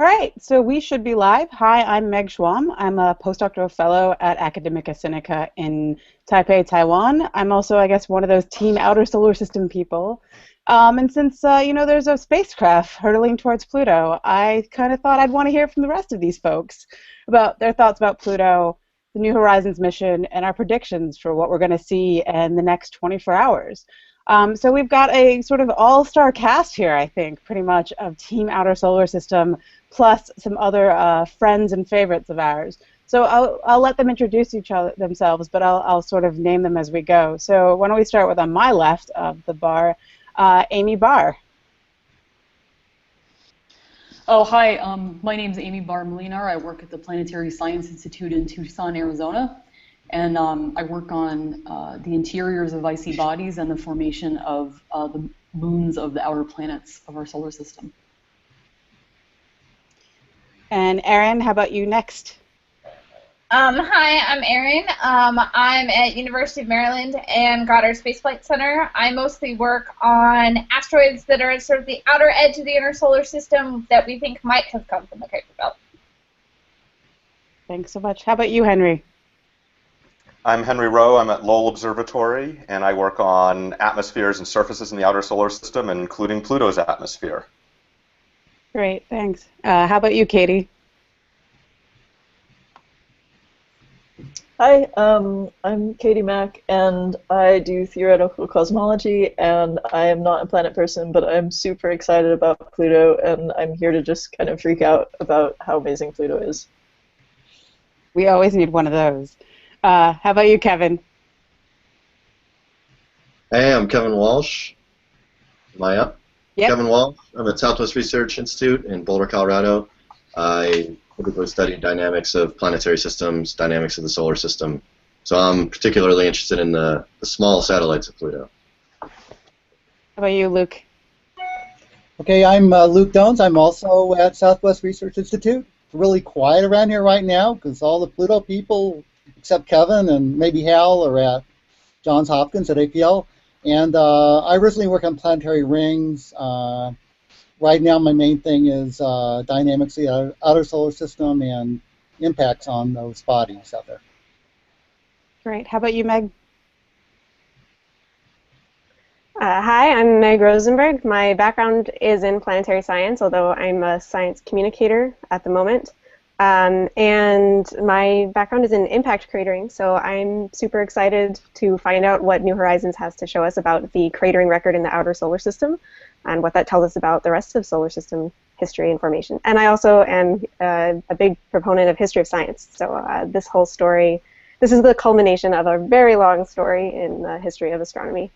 All right, so we should be live. Hi, I'm Meg Schwamb. I'm a postdoctoral fellow at Academia Sinica in Taipei, Taiwan. I'm also, I guess, one of those Team Outer Solar System people. And since, there's a spacecraft hurtling towards Pluto, I kind of thought I'd want to hear from the rest of these folks about their thoughts about Pluto, the New Horizons mission, and our predictions for what we're going to see in the next 24 hours. So we've got a sort of all-star cast here, I think, pretty much, of Team Outer Solar System, plus some other friends and favorites of ours. So I'll let them introduce themselves, but I'll sort of name them as we go. So why don't we start with, on my left of the bar, Amy Barr. Oh, hi. My name is Amy Barr-Milnar. I work at the Planetary Science Institute in Tucson, Arizona. And I work on the interiors of icy bodies and the formation of the moons of the outer planets of our solar system. And Erin, how about you next? Hi, I'm Erin. I'm at University of Maryland and Goddard Space Flight Center. I mostly work on asteroids that are at sort of the outer edge of the inner solar system that we think might have come from the Kuiper Belt. Thanks so much. How about you, Henry? I'm Henry Rowe. I'm at Lowell Observatory, and I work on atmospheres and surfaces in the outer solar system, including Pluto's atmosphere. Great, thanks. How about you, Katie? Hi, I'm Katie Mack, and I do theoretical cosmology, and I am not a planet person, but I'm super excited about Pluto, and I'm here to just kind of freak out about how amazing Pluto is. We always need one of those. How about you, Kevin? Hey, I'm Kevin Walsh. Am I up? Yep. Kevin Walsh. I'm at Southwest Research Institute in Boulder, Colorado. I typically study dynamics of planetary systems, dynamics of the solar system. So I'm particularly interested in the small satellites of Pluto. How about you, Luke? Okay, I'm Luke Dones. I'm also at Southwest Research Institute. It's really quiet around here right now because all the Pluto people, except Kevin and maybe Hal, are at Johns Hopkins at APL. And I originally work on planetary rings. Right now my main thing is dynamics of the outer solar system and impacts on those bodies out there. Great. How about you, Meg? Hi, I'm Meg Rosenburg. My background is in planetary science, although I'm a science communicator at the moment. And my background is in impact cratering, so I'm super excited to find out what New Horizons has to show us about the cratering record in the outer solar system and what that tells us about the rest of solar system history and formation. And I also am a big proponent of history of science, so this whole story, this is the culmination of a very long story in the history of astronomy.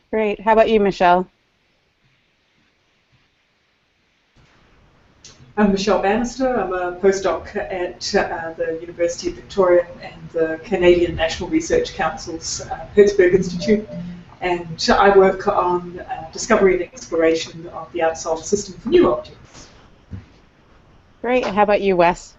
Great. How about you, Michele? I'm Michele Bannister. I'm a postdoc at the University of Victoria and the Canadian National Research Council's Pittsburgh Institute. And I work on discovery and exploration of the outer solar system for new objects. Great. And how about you, Wes?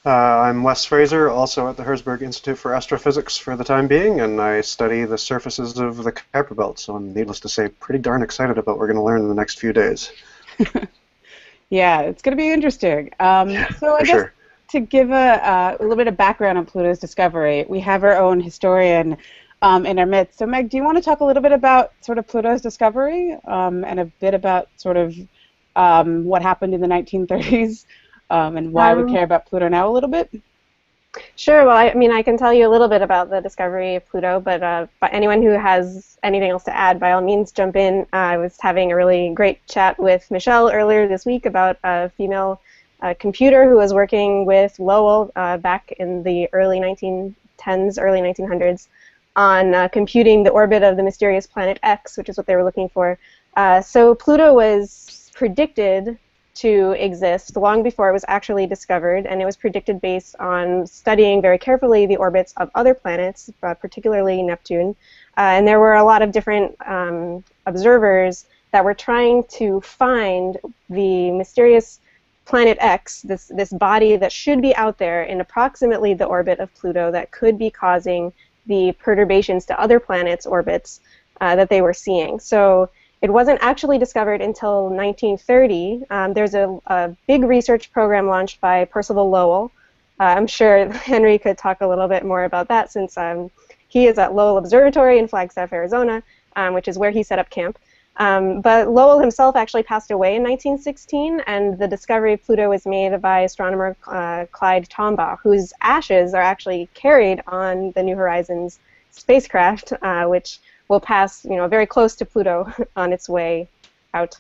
I'm Wes Fraser, also at the Herzberg Institute for Astrophysics for the time being, and I study the surfaces of the Kuiper Belt, so I'm, needless to say, pretty darn excited about what we're going to learn in the next few days. Yeah, it's going to be interesting. So I guess to give a little bit of background on Pluto's discovery, we have our own historian in our midst. So Meg, do you want to talk a little bit about sort of Pluto's discovery and a bit about sort of what happened in the 1930s and why we care about Pluto now a little bit? Sure. Well, I mean, I can tell you a little bit about the discovery of Pluto, but anyone who has anything else to add, by all means, jump in. I was having a really great chat with Michele earlier this week about a female computer who was working with Lowell back in the early 1910s, early 1900s, on computing the orbit of the mysterious planet X, which is what they were looking for. So Pluto was predicted to exist long before it was actually discovered, and it was predicted based on studying very carefully the orbits of other planets, particularly Neptune. And there were a lot of different observers that were trying to find the mysterious planet X, this body that should be out there in approximately the orbit of Pluto that could be causing the perturbations to other planets' orbits that they were seeing. So It wasn't actually discovered until 1930. There's a big research program launched by Percival Lowell. I'm sure Henry could talk a little bit more about that since he is at Lowell Observatory in Flagstaff, Arizona, which is where he set up camp. But Lowell himself actually passed away in 1916, and the discovery of Pluto was made by astronomer Clyde Tombaugh, whose ashes are actually carried on the New Horizons spacecraft, which will pass, very close to Pluto on its way out.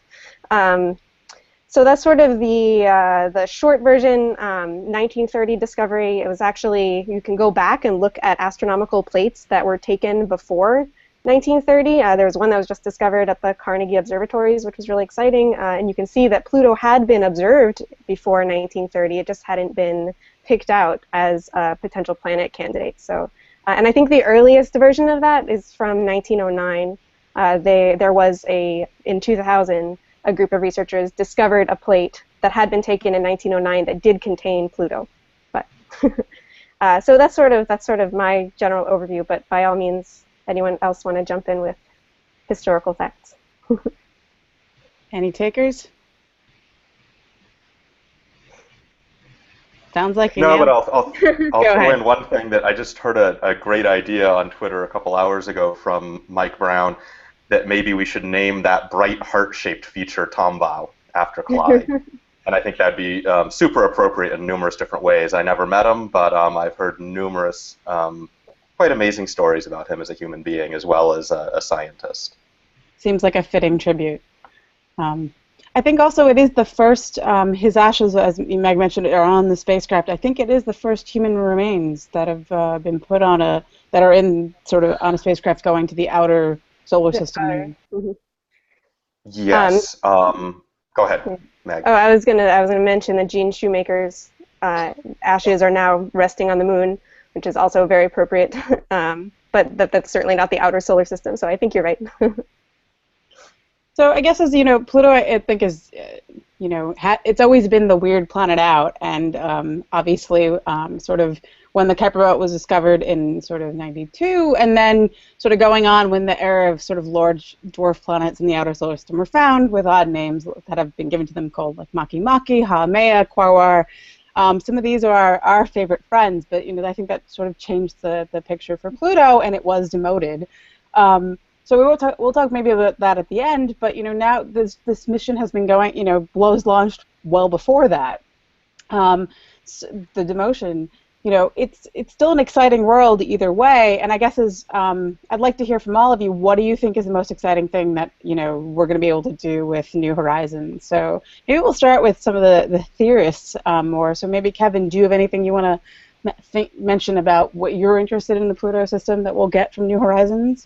So that's sort of the short version, 1930 discovery. It was actually, you can go back and look at astronomical plates that were taken before 1930. There was one that was just discovered at the Carnegie Observatories, which was really exciting. And you can see that Pluto had been observed before 1930. It just hadn't been picked out as a potential planet candidate. So, and I think the earliest version of that is from 1909. There was in 2000, a group of researchers discovered a plate that had been taken in 1909 that did contain Pluto. But so that's sort of my general overview. But by all means, anyone else want to jump in with historical facts? Any takers? Sounds like you No, nailed. but I'll Go throw ahead. in one thing that I just heard a great idea on Twitter a couple hours ago from Mike Brown, that maybe we should name that bright heart-shaped feature Tombaugh after Clyde. And I think that'd be super appropriate in numerous different ways. I never met him, but I've heard numerous quite amazing stories about him as a human being as well as a scientist. Seems like a fitting tribute. I think also it is the first, his ashes, as Meg mentioned, are on the spacecraft. I think it is the first human remains that have been put on that are in sort of on a spacecraft going to the outer solar system. Yes. Go ahead, Meg. Oh, I was gonna mention that Gene Shoemaker's ashes are now resting on the moon, which is also very appropriate. But that's certainly not the outer solar system. So I think you're right. So I guess as Pluto, I think is, it's always been the weird planet out, and obviously sort of when the Kuiper Belt was discovered in sort of 92, and then sort of going on when the era of sort of large dwarf planets in the outer solar system were found with odd names that have been given to them called like Makemake, Haumea, Quaoar. Some of these are our favorite friends, but I think that sort of changed the picture for Pluto, and it was demoted. So we'll talk maybe about that at the end, but now this mission has been going, was launched well before that. So the demotion, it's still an exciting world either way, and I guess I'd like to hear from all of you. What do you think is the most exciting thing that we're going to be able to do with New Horizons? So maybe we'll start with some of the theorists more. So maybe Kevin, do you have anything you want to mention about what you're interested in the Pluto system that we'll get from New Horizons?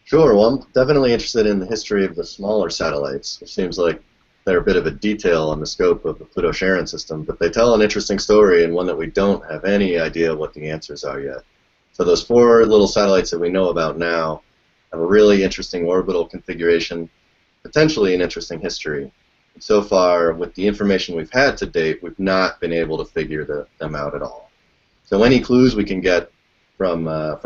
Sure. Well, I'm definitely interested in the history of the smaller satellites. It seems like they're a bit of a detail on the scope of the Pluto-Charon system, but they tell an interesting story and one that we don't have any idea what the answers are yet. So those 4 little satellites that we know about now have a really interesting orbital configuration, potentially an interesting history. And so far, with the information we've had to date, we've not been able to figure them out at all. So any clues we can get from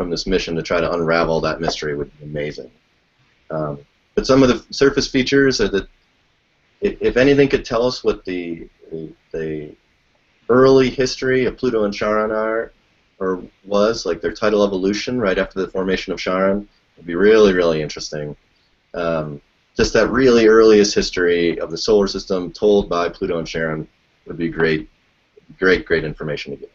this mission to try to unravel that mystery would be amazing. But some of the surface features are that, if anything could tell us what the early history of Pluto and Charon are, or was, like their tidal evolution right after the formation of Charon, would be really, really interesting. Just that really earliest history of the solar system told by Pluto and Charon would be great information to get.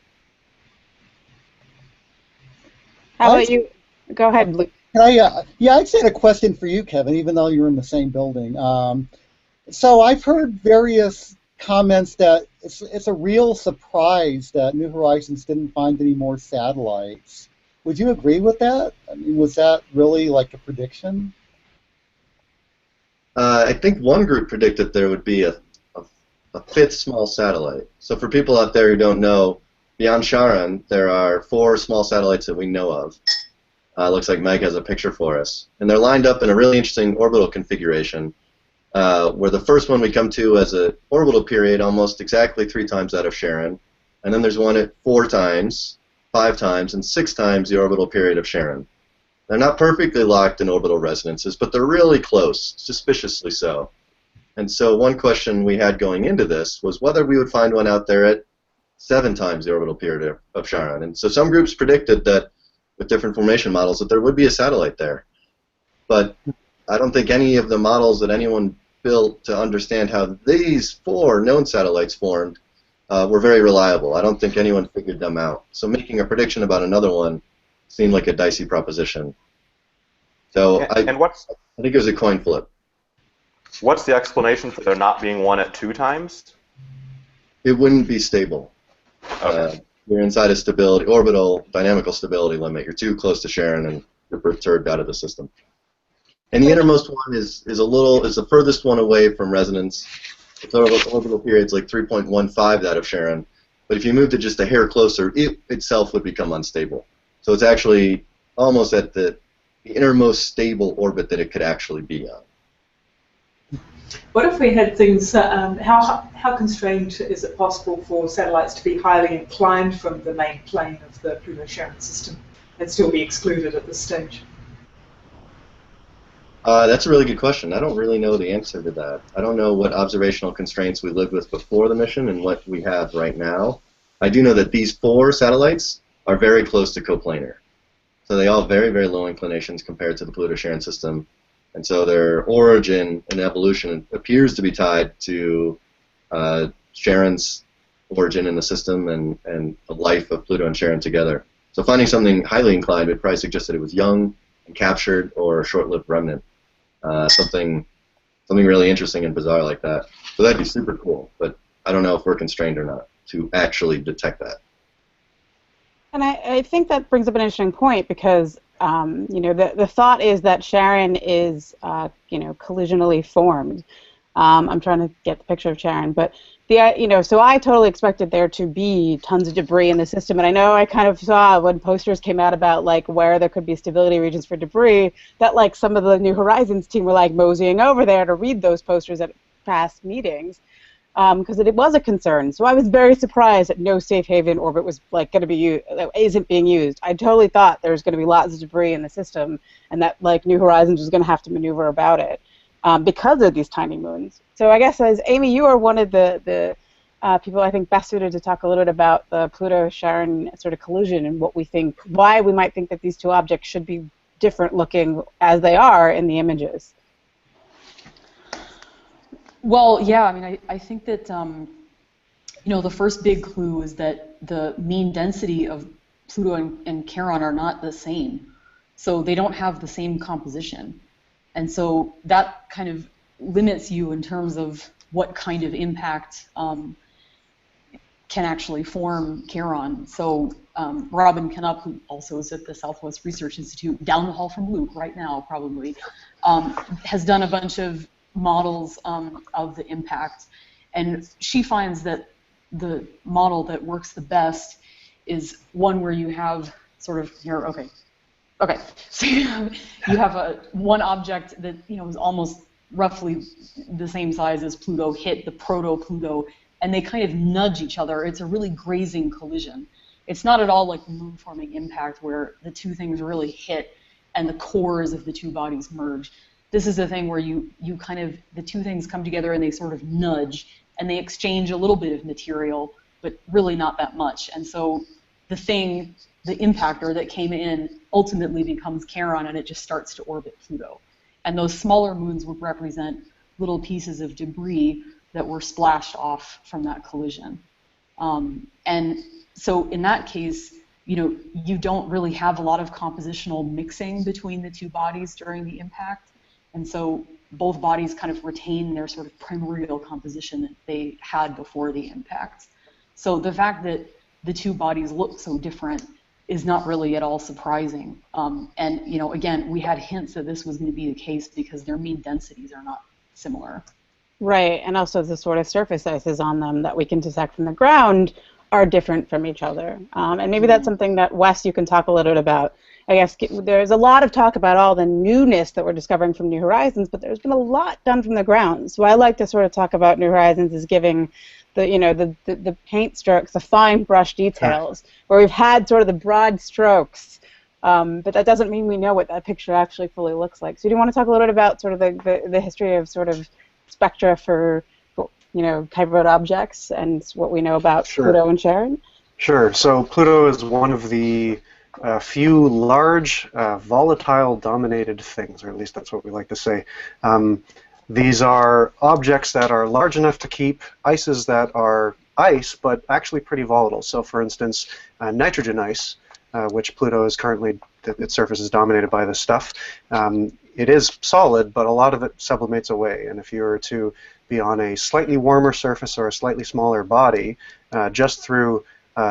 How about you? Go ahead, Luke. Yeah, I just had a question for you, Kevin, even though you're in the same building. So I've heard various comments that it's a real surprise that New Horizons didn't find any more satellites. Would you agree with that? I mean, was that really like a prediction? I think one group predicted there would be a 5th small satellite. So for people out there who don't know, beyond Charon, there are 4 small satellites that we know of. Looks like Meg has a picture for us. And they're lined up in a really interesting orbital configuration, where the first one we come to has an orbital period almost exactly 3 times that of Charon. And then there's one at 4 times, 5 times, and 6 times the orbital period of Charon. They're not perfectly locked in orbital resonances, but they're really close, suspiciously so. And so one question we had going into this was whether we would find one out there at 7 times the orbital period of Charon. And so some groups predicted that with different formation models that there would be a satellite there. But I don't think any of the models that anyone built to understand how these 4 known satellites formed were very reliable. I don't think anyone figured them out. So making a prediction about another one seemed like a dicey proposition. So I think it was a coin flip. What's the explanation for there not being one at 2 times? It wouldn't be stable. Okay. You're inside a stability, orbital dynamical stability limit. You're too close to Charon and you're perturbed out of the system. And the innermost one is the furthest one away from resonance. Its orbital period's like 3.15 that of Charon. But if you moved it just a hair closer, it itself would become unstable. So it's actually almost at the innermost stable orbit that it could actually be on. What if we had things, how constrained is it possible for satellites to be highly inclined from the main plane of the Pluto-Charon system and still be excluded at this stage? That's a really good question. I don't really know the answer to that. I don't know what observational constraints we lived with before the mission and what we have right now. I do know that these 4 satellites are very close to coplanar. So they all have very, very low inclinations compared to the Pluto-Charon system. And so their origin and evolution appears to be tied to Charon's origin in the system and the life of Pluto and Charon together. So finding something highly inclined would probably suggest that it was young and captured or a short-lived remnant. Something really interesting and bizarre like that. So that'd be super cool, but I don't know if we're constrained or not to actually detect that. And I think that brings up an interesting point because the thought is that Charon is collisionally formed. I'm trying to get the picture of Charon, but so I totally expected there to be tons of debris in the system, and I know I kind of saw when posters came out about like where there could be stability regions for debris that like some of the New Horizons team were like moseying over there to read those posters at past meetings. Because it was a concern. So I was very surprised that no safe haven orbit was like going to be isn't being used. I totally thought there was going to be lots of debris in the system, and that like New Horizons was going to have to maneuver about it because of these tiny moons. So I guess as Amy, you are one of the people I think best suited to talk a little bit about the Pluto-Charon sort of collision and why we might think that these 2 objects should be different looking as they are in the images. Well, yeah, I mean, I think that, the first big clue is that the mean density of Pluto and Charon are not the same. So they don't have the same composition. And so that kind of limits you in terms of what kind of impact can actually form Charon. So Robin Knupp, who also is at the Southwest Research Institute, down the hall from Luke right now probably, has done a bunch of models of the impact, and she finds that the model that works the best is one where you have sort of so you have one object that is almost roughly the same size as Pluto hit the proto-Pluto, and they kind of nudge each other. It's a really grazing collision. It's not at all like moon-forming impact where the 2 things really hit and the cores of the 2 bodies merge. This is a thing where the 2 things come together and they sort of nudge and they exchange a little bit of material, but really not that much. And so the impactor that came in ultimately becomes Charon, and it just starts to orbit Pluto. And those smaller moons would represent little pieces of debris that were splashed off from that collision. And so in that case, you don't really have a lot of compositional mixing between the 2 bodies during the impact. And so both bodies kind of retain their sort of primordial composition that they had before the impact. So the fact that the 2 bodies look so different is not really at all surprising. And again, we had hints that this was going to be the case because their mean densities are not similar. Right, and also the sort of surface sizes on them that we can detect from the ground are different from each other. And maybe that's something that, Wes, you can talk a little bit about. I guess there's a lot of talk about all the newness that we're discovering from New Horizons, but there's been a lot done from the ground. So I like to sort of talk about New Horizons as giving the paint strokes, the fine brush details, where we've had sort of the broad strokes But that doesn't mean we know what that picture actually fully looks like. So do you want to talk a little bit about sort of the history of sort of spectra for Kuiper Belt objects and what we know about Pluto and Charon? Sure. So Pluto is one of the few large volatile-dominated things, or at least that's what we like to say. These are objects that are large enough to keep ices that are ice, but actually pretty volatile. So, for instance, nitrogen ice, which Pluto is currently, its surface is dominated by this stuff. It is solid, but a lot of it sublimates away. And if you were to be on a slightly warmer surface or a slightly smaller body, just through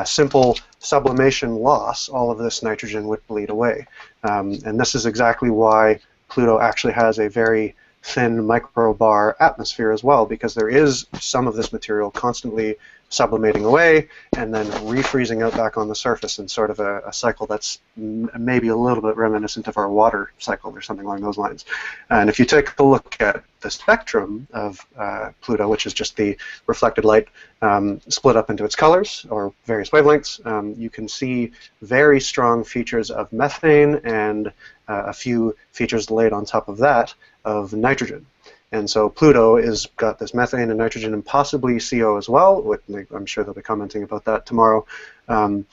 simple sublimation loss, all of this nitrogen would bleed away. And this is exactly why Pluto actually has a very thin microbar atmosphere as well, because there is some of this material constantly sublimating away and then refreezing out back on the surface in sort of a cycle that's maybe a little bit reminiscent of our water cycle or something along those lines. And if you take a look at the spectrum of Pluto, which is just the reflected light split up into its colors or various wavelengths, you can see very strong features of methane and a few features laid on top of that of nitrogen. And so Pluto is got this methane and nitrogen and possibly CO as well. I'm sure they'll be commenting about that tomorrow. And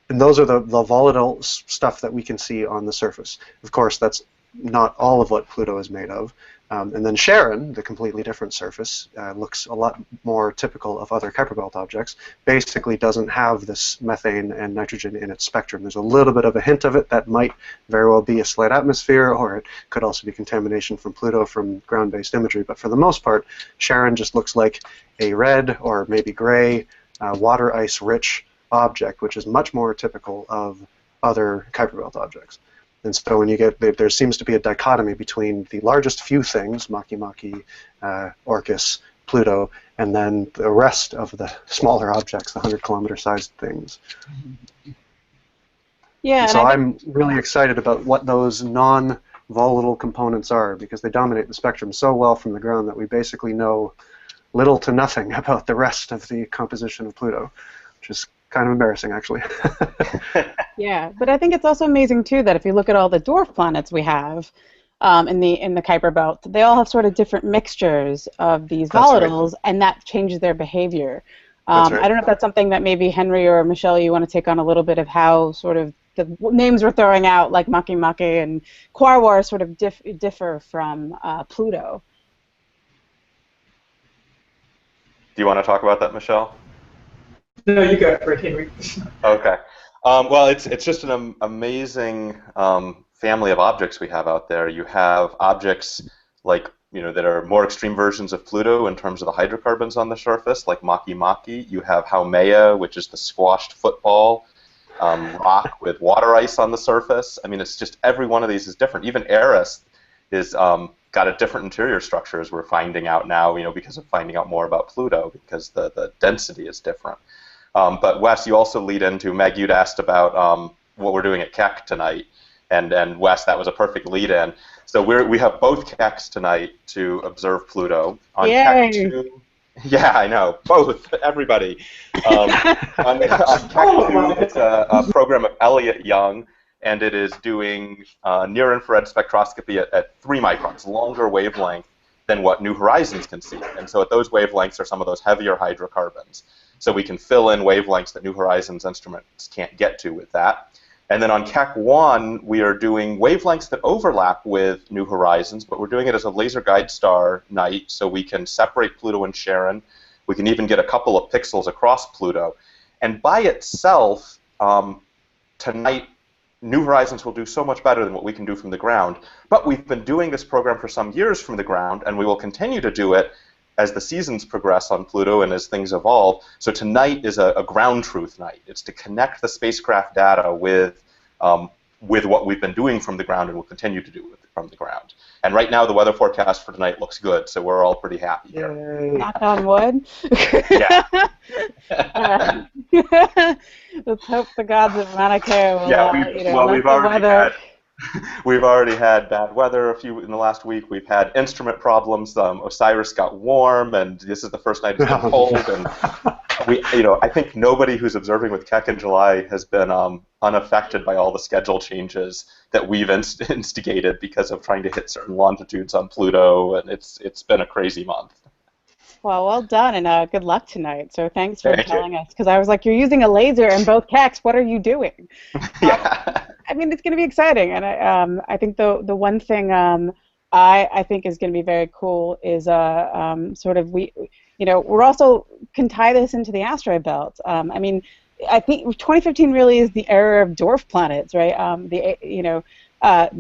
those are the volatile stuff that we can see on the surface. Of course, that's not all of what Pluto is made of. And then Charon, the completely different surface, looks a lot more typical of other Kuiper Belt objects, basically doesn't have this methane and nitrogen in its spectrum. There's a little bit of a hint of it that might very well be a slight atmosphere, or it could also be contamination from Pluto from ground-based imagery. But for the most part, Charon just looks like a red or maybe gray, water ice-rich object, which is much more typical of other Kuiper Belt objects. And so when you get, there seems to be a dichotomy between the largest few things, Maki-Maki, Orcus, Pluto, and then the rest of the smaller objects, the 100-kilometer sized things. Yeah. And so I'm really excited about what those non-volatile components are, because they dominate the spectrum so well from the ground that we basically know little to nothing about the rest of the composition of Pluto, which is kind of embarrassing, actually. Yeah, but I think it's also amazing too that if you look at all the dwarf planets we have in the Kuiper Belt, they all have sort of different mixtures of these volatiles, and that changes their behavior. I don't know if that's something that maybe Henry or Michele, you want to take on a little bit of how sort of the names we're throwing out, like Maki-Maki and Quarwar, sort of differ from Pluto. Do you want to talk about that, Michele? No, you go for it, Henry. Okay. Well, it's just an amazing family of objects we have out there. You have objects like, that are more extreme versions of Pluto in terms of the hydrocarbons on the surface, like Maki-Maki. You have Haumea, which is the squashed football rock with water ice on the surface. I mean, it's just every one of these is different. Even Eris is got a different interior structure, as we're finding out now, because of finding out more about Pluto, because the density is different. But Wes, you also lead into, Meg, you'd asked about what we're doing at Keck tonight, and Wes, that was a perfect lead-in. So we have both Kecks tonight to observe Pluto. On Keck 2, yeah, I know, both, everybody. On Keck 2, it's a program of Elliott Young, and it is doing near-infrared spectroscopy at 3 microns, longer wavelength than what New Horizons can see. And so at those wavelengths are some of those heavier hydrocarbons. So we can fill in wavelengths that New Horizons instruments can't get to with that. And then on Keck 1, we are doing wavelengths that overlap with New Horizons, but we're doing it as a laser guide star night, so we can separate Pluto and Charon. We can even get a couple of pixels across Pluto. And by itself, tonight, New Horizons will do so much better than what we can do from the ground. But we've been doing this program for some years from the ground, and we will continue to do it as the seasons progress on Pluto and as things evolve. So tonight is a ground truth night. It's to connect the spacecraft data with what we've been doing from the ground and will continue to do from the ground. And right now the weather forecast for tonight looks good, so we're all pretty happy here. Knock on wood. Yeah. Let's hope the gods of Manacare will, we've already had bad weather in the last week. We've had instrument problems. Osiris got warm, and this is the first night it's been cold. And I think nobody who's observing with Keck in July has been unaffected by all the schedule changes that we've instigated because of trying to hit certain longitudes on Pluto, and it's been a crazy month. Well done, and good luck tonight. So thanks for Thank you. telling us, because I was like, you're using a laser in both Kecks. What are you doing? Yeah. I mean, it's going to be exciting, and I think the one thing I think is going to be very cool is sort of we're also can tie this into the asteroid belt. I mean, I think 2015 really is the era of dwarf planets, right?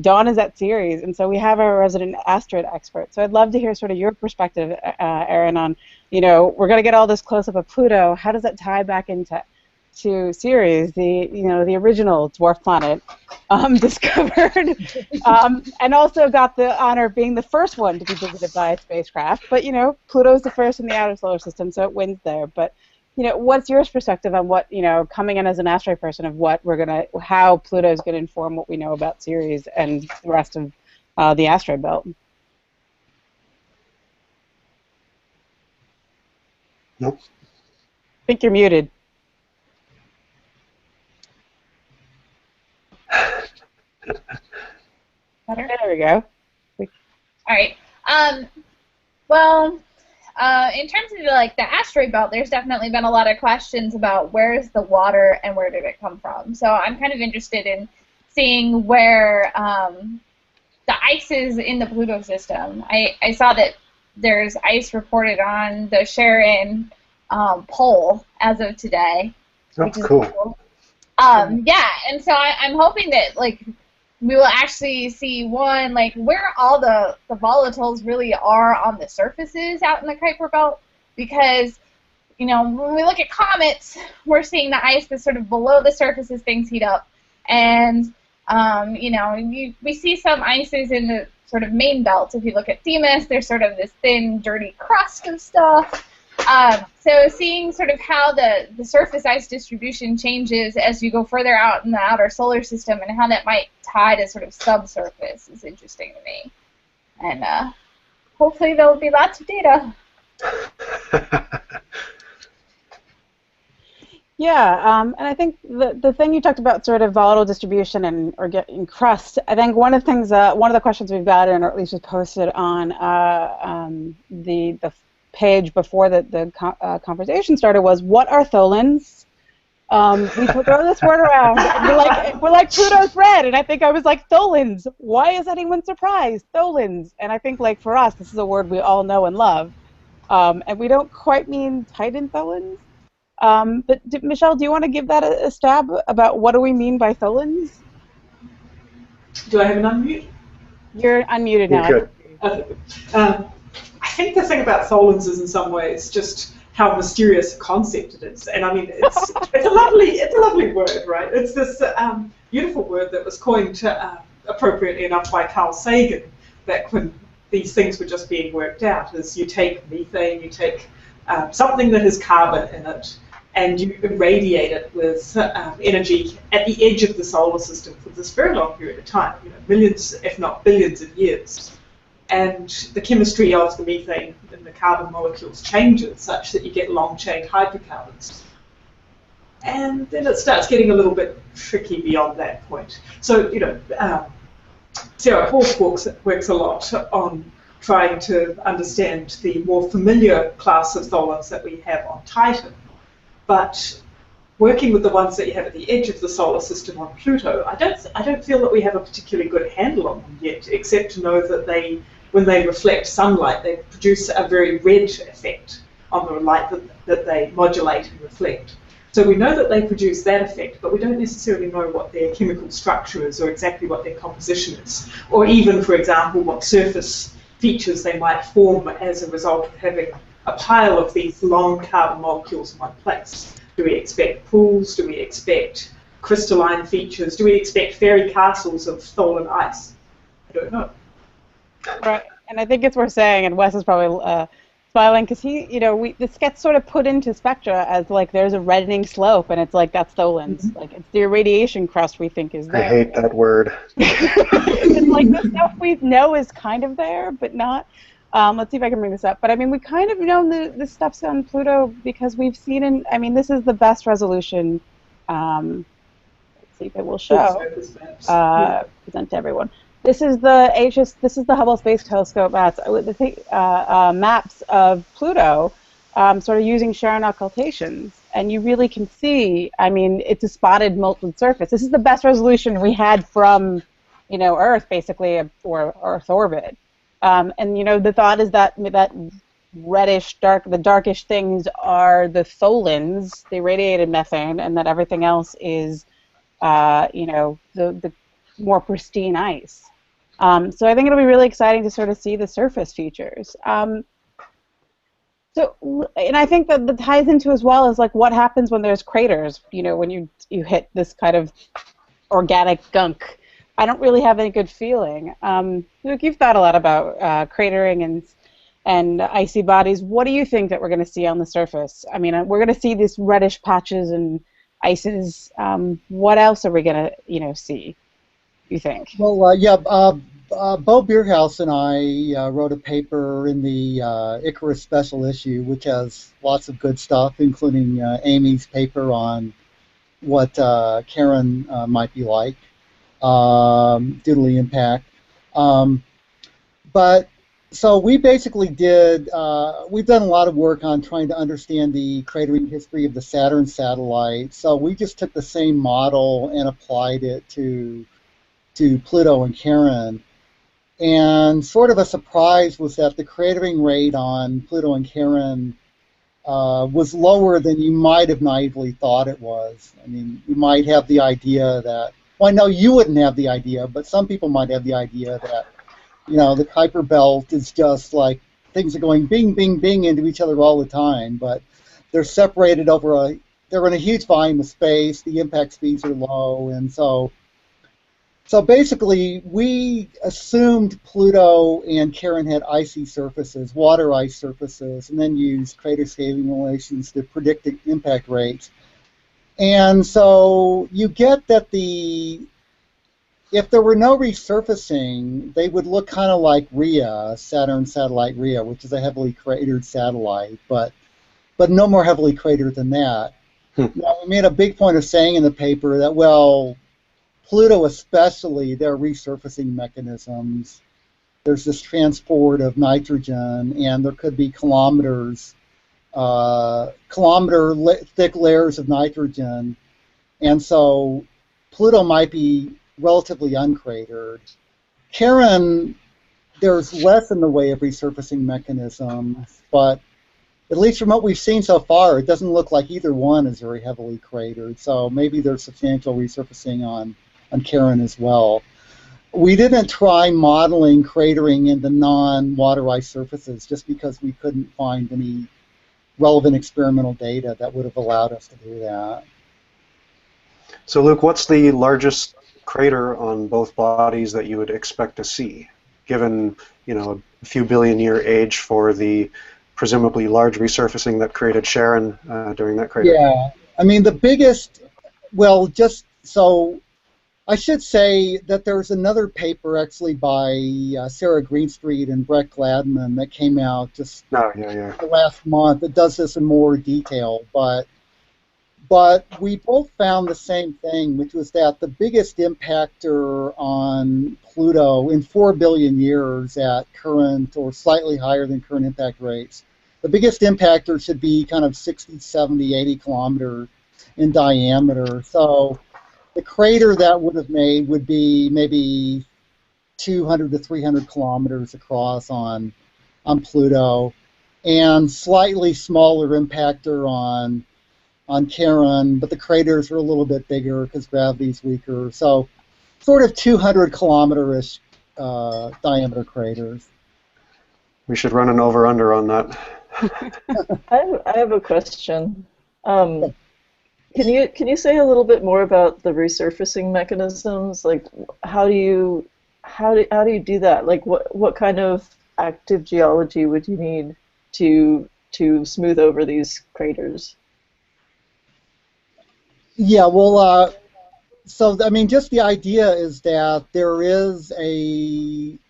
Dawn is at Ceres, and so we have our resident asteroid expert. So I'd love to hear sort of your perspective, Aaron, on we're going to get all this close up of Pluto. How does that tie back into Ceres, the original dwarf planet discovered, and also got the honor of being the first one to be visited by a spacecraft. But Pluto's the first in the outer solar system, so it wins there. But what's your perspective on what coming in as an asteroid person of how Pluto is gonna inform what we know about Ceres and the rest of the asteroid belt? Nope. I think you're muted. Better? There we go. All right. Well, in terms of the asteroid belt, there's definitely been a lot of questions about where's the water and where did it come from. So I'm kind of interested in seeing where the ice is in the Pluto system. I saw that there's ice reported on the Charon pole as of today. Oh, cool. Yeah, and so I'm hoping that we will actually see where all the volatiles really are on the surfaces out in the Kuiper Belt, because when we look at comets, we're seeing the ice that's sort of below the surface as things heat up, and we see some ices in the sort of main belt. If you look at Themis, there's sort of this thin, dirty crust of stuff. So seeing sort of how the surface ice distribution changes as you go further out in the outer solar system and how that might tie to sort of subsurface is interesting to me. And hopefully there will be lots of data. Yeah, and I think the thing you talked about, sort of volatile distribution or getting crust. I think one of the things, one of the questions we've gotten, or at least was posted on the page before the conversation started, was what are tholins? We throw this word around. And we're like Pluto's red, and I think I was like, tholins. Why is anyone surprised? Tholins. And I think for us, this is a word we all know and love, and we don't quite mean Titan tholins. But Michele, do you want to give that a stab about what do we mean by tholins? Do I have an unmute? You're unmuted now. You're good. Okay. I think the thing about tholins is in some ways just how mysterious a concept it is. And I mean, it's a lovely word, right? It's this beautiful word that was coined appropriately enough by Carl Sagan back when these things were just being worked out. Is you take methane, you take something that has carbon in it, and you irradiate it with energy at the edge of the solar system for this very long period of time, millions, if not billions of years. And the chemistry of the methane and the carbon molecules changes such that you get long-chain hydrocarbons. And then it starts getting a little bit tricky beyond that point. So, Sarah Paul's works a lot on trying to understand the more familiar class of tholins that we have on Titan. But working with the ones that you have at the edge of the solar system on Pluto, I don't feel that we have a particularly good handle on them yet, except to know that when they reflect sunlight, they produce a very red effect on the light that they modulate and reflect. So we know that they produce that effect, but we don't necessarily know what their chemical structure is or exactly what their composition is, or even, for example, what surface features they might form as a result of having a pile of these long carbon molecules in one place. Do we expect pools? Do we expect crystalline features? Do we expect fairy castles of tholin ice? I don't know. Right, and I think it's worth saying, and Wes is probably smiling, because this gets sort of put into spectra as there's a reddening slope, and it's that's tholins. Mm-hmm. It's the irradiation crust we think is there. I hate that word. It's the stuff we know is kind of there, but not. Let's see if I can bring this up. But I mean, we kind of know this stuff's on Pluto because we've seen in. I mean, this is the best resolution. Let's see if it will show. Present to everyone. This is the This is the Hubble Space Telescope maps. Maps of Pluto, sort of using Sharon occultations, and you really can see. I mean, it's a spotted molten surface. This is the best resolution we had from, Earth basically, or Earth orbit. And the thought is that reddish, the darkish things are the tholins, the irradiated methane, and that everything else is, the more pristine ice. So I think it'll be really exciting to sort of see the surface features. And I think that ties into as well is like what happens when there's craters. When you hit this kind of organic gunk. I don't really have any good feeling. Luke, you've thought a lot about cratering and icy bodies. What do you think that we're going to see on the surface? I mean, we're going to see these reddish patches and ices. What else are we going to, see? You think? Well, Bo Bierhaus and I wrote a paper in the Icarus special issue, which has lots of good stuff, including Amy's paper on what Karen might be like. Doodly impact. But so we basically we've done a lot of work on trying to understand the cratering history of the Saturn satellite. So we just took the same model and applied it to Pluto and Charon. And sort of a surprise was that the cratering rate on Pluto and Charon was lower than you might have naively thought it was. I mean, you might have the idea that, well, I know you wouldn't have the idea, but some people might have the idea that, the Kuiper belt is just like things are going bing, bing, bing into each other all the time, but they're separated they're in a huge volume of space, the impact speeds are low, and so basically we assumed Pluto and Charon had icy surfaces, water ice surfaces, and then used crater scaling relations to predict the impact rates. And so you get that if there were no resurfacing, they would look kind of like Rhea, Saturn satellite Rhea, which is a heavily cratered satellite, but no more heavily cratered than that. Now, we made a big point of saying in the paper that, well, Pluto especially, there are resurfacing mechanisms. There's this transport of nitrogen, and there could be kilometer-thick layers of nitrogen, and so Pluto might be relatively uncratered. Charon, there's less in the way of resurfacing mechanisms, but at least from what we've seen so far, it doesn't look like either one is very heavily cratered, so maybe there's substantial resurfacing on Charon as well. We didn't try modeling cratering in the non-water ice surfaces just because we couldn't find any relevant experimental data that would have allowed us to do that. So Luke, what's the largest crater on both bodies that you would expect to see, given a few billion year age for the presumably large resurfacing that created Sharon during that crater? Yeah, I mean the biggest, I should say that there's another paper actually by Sarah Greenstreet and Brett Gladman that came out just the last month that does this in more detail, but we both found the same thing, which was that the biggest impactor on Pluto in 4 billion years at current or slightly higher than current impact rates, the biggest impactor should be kind of 60, 70, 80 kilometers in diameter. So the crater that would have made would be maybe 200 to 300 kilometers across on Pluto, and slightly smaller impactor on Charon, but the craters are a little bit bigger because gravity's weaker. So sort of 200 kilometer-ish diameter craters. We should run an over-under on that. I have a question. Can you say a little bit more about the resurfacing mechanisms? Like, how do you do that? Like, what kind of active geology would you need to smooth over these craters? Yeah, well, so I mean, just the idea is that there is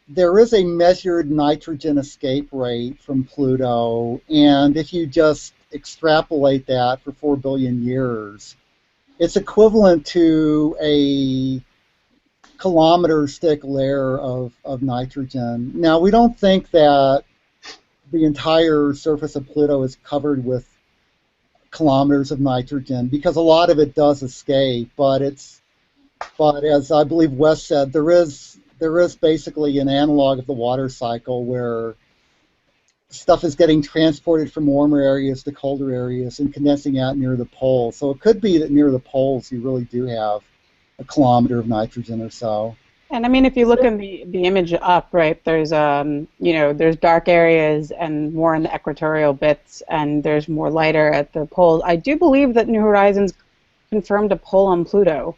there is a measured nitrogen escape rate from Pluto, and if you just extrapolate that for 4 billion years, it's equivalent to a kilometers thick layer of nitrogen. Now, we don't think that the entire surface of Pluto is covered with kilometers of nitrogen because a lot of it does escape, but as I believe Wes said, there is basically an analog of the water cycle where stuff is getting transported from warmer areas to colder areas and condensing out near the poles. So it could be that near the poles you really do have a kilometer of nitrogen or so. And I mean, if you look in the image up, right, there's there's dark areas and more in the equatorial bits, and there's more lighter at the poles. I do believe that New Horizons confirmed a pole on Pluto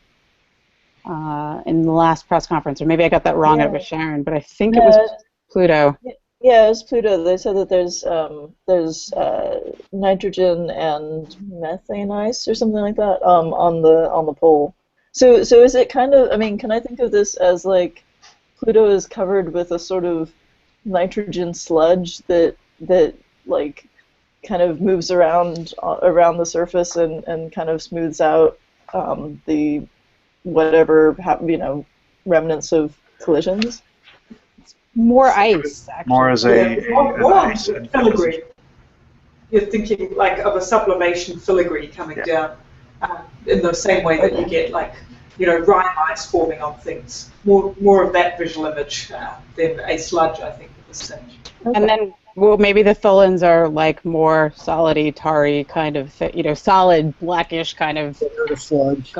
in the last press conference, or maybe I got that wrong. It was Sharon, but I think it was Pluto. Yeah, it was Pluto. They said that there's nitrogen and methane ice or something like that on the pole. So is it kind of, I mean, can I think of this as like Pluto is covered with a sort of nitrogen sludge that like kind of moves around the surface and kind of smooths out the whatever remnants of collisions? More ice, actually. More as filigree. You're thinking like of a sublimation filigree coming down in the same way that you get like, rime ice forming on things. More of that visual image than a sludge, I think, at this stage. Okay. And then, well, maybe the tholins are like more solidy, tarry kind of, solid, blackish kind of sludge.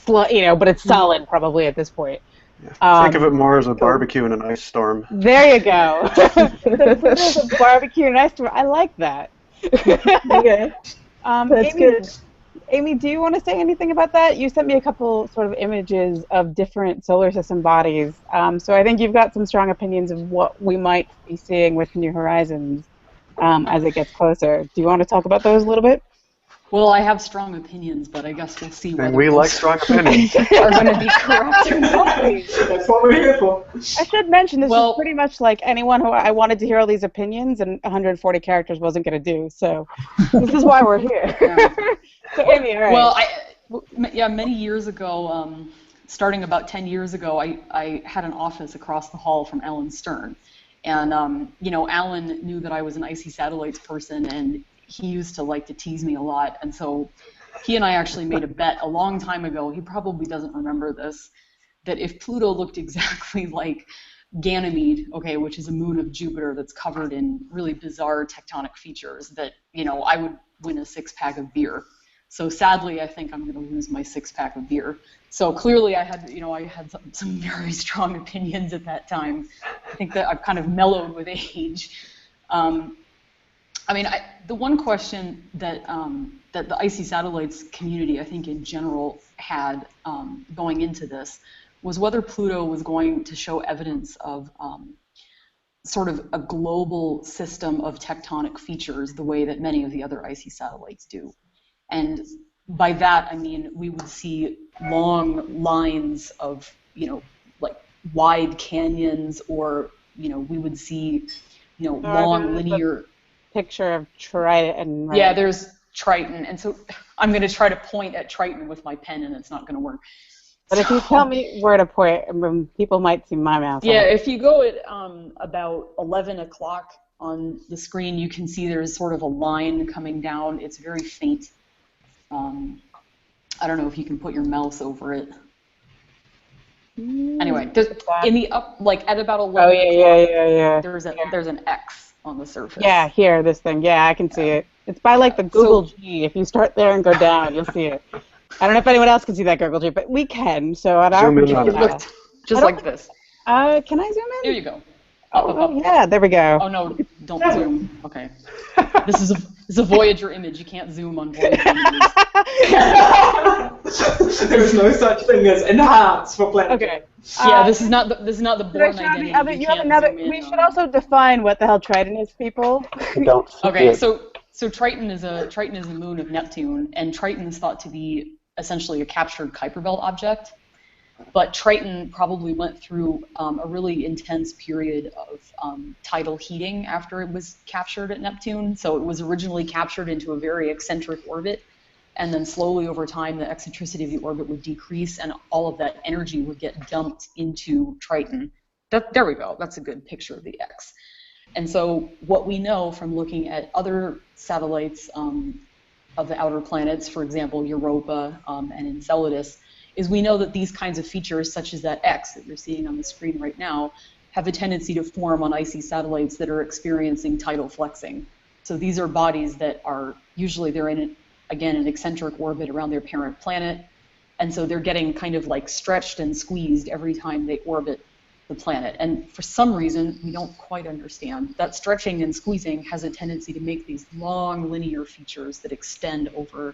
But it's solid probably at this point. Yeah. Think of it more as a barbecue in an ice storm. There you go. There's a barbecue in an ice storm. I like that. Okay. That's good. Amy, do you want to say anything about that? You sent me a couple sort of images of different solar system bodies. So I think you've got some strong opinions of what we might be seeing with New Horizons as it gets closer. Do you want to talk about those a little bit? Well, I have strong opinions, but I guess we'll see whether we like strong opinions. are going to be correct or not. That's what we're here for. I should mention this is pretty much like anyone who I wanted to hear all these opinions, and 140 characters wasn't going to do. So this is why we're here. So Amy, all right. Well, many years ago, starting about 10 years ago, I had an office across the hall from Alan Stern, and Alan knew that I was an icy satellites person, and he used to like to tease me a lot, and so he and I actually made a bet a long time ago. He probably doesn't remember this, that if Pluto looked exactly like Ganymede, which is a moon of Jupiter that's covered in really bizarre tectonic features, that I would win a 6-pack of beer. So sadly, I think I'm going to lose my 6-pack of beer. So clearly, I had some very strong opinions at that time. I think that I've kind of mellowed with age. The one question that the icy satellites community, I think in general, had going into this was whether Pluto was going to show evidence of sort of a global system of tectonic features the way that many of the other icy satellites do. And by that, I mean we would see long lines of, like wide canyons, or, we would see, long linear... Picture of Triton. Right? Yeah, there's Triton, and so I'm going to try to point at Triton with my pen, and it's not going to work. But if you tell me where to point, people might see my mouse. Yeah, if you go at about 11 o'clock on the screen, you can see there's sort of a line coming down. It's very faint. I don't know if you can put your mouse over it. Anyway, in the up, like at about 11 o'clock, there's an X on the surface. Yeah, here, this thing. Yeah, I can see it. It's by like the Google G. If you start there and go down, you'll see it. I don't know if anyone else can see that Google G, but we can. So at our just like this. Can I zoom in? There you go. Up. Yeah, there we go. Oh no, don't zoom. Okay. This is a Voyager image. You can't zoom on Voyager images. There's no such thing as enhance for Planet. Okay. Yeah, this is not the Born identity. We should also define what the hell Triton is, people. Okay, so Triton is a moon of Neptune, and Triton is thought to be essentially a captured Kuiper Belt object. But Triton probably went through a really intense period of tidal heating after it was captured at Neptune. So it was originally captured into a very eccentric orbit, and then slowly over time the eccentricity of the orbit would decrease and all of that energy would get dumped into Triton. There we go, that's a good picture of the X. And so what we know from looking at other satellites of the outer planets, for example, Europa and Enceladus, is we know that these kinds of features, such as that X that you're seeing on the screen right now, have a tendency to form on icy satellites that are experiencing tidal flexing. So these are bodies that are, usually they're in, again, an eccentric orbit around their parent planet, and so they're getting kind of like stretched and squeezed every time they orbit the planet. And for some reason, we don't quite understand, that stretching and squeezing has a tendency to make these long linear features that extend over,